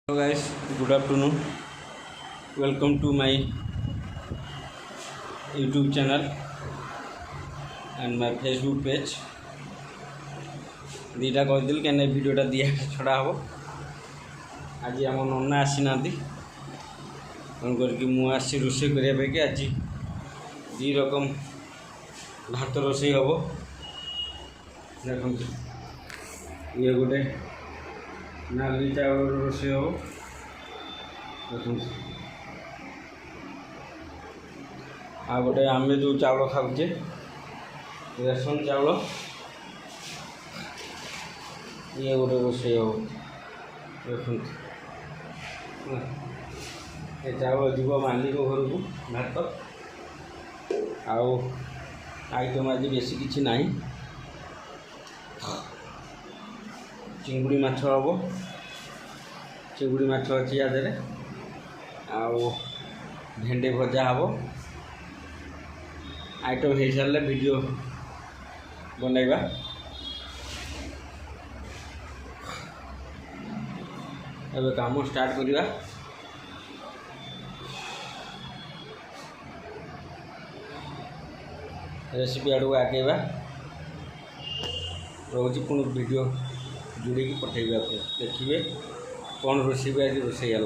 Hello guys, good afternoon. Welcome to my YouTube channel and my Facebook page. दीटा कहदिल क्या वीडियोटा दिया छड़ा हम आज आम नना आसी ना तेणुक मुझे रोषे करने आज दी रकम भात रोषे हम देखते ये गोटे नाली चावल रोषे हम देखते आ गोटे आम जो चावल खाऊे रेशन चावल ये गोटे रोषे हम देखते ये चावल जीव मालिक घर को भात आइटम आज बेसी किसी ना चिंगुड़ी माछ हम चिंगुड़ी माछ अच्छी यादे आउ भेंडे भजा हम आइटम हो सारे वीडियो बनैबा अब काम स्टार्ट करवा रेसिपी आड़ को आगेवा रोज पुणी वीडियो जोड़ी पठेबे देखिए कौन रोषे आज रोषे है।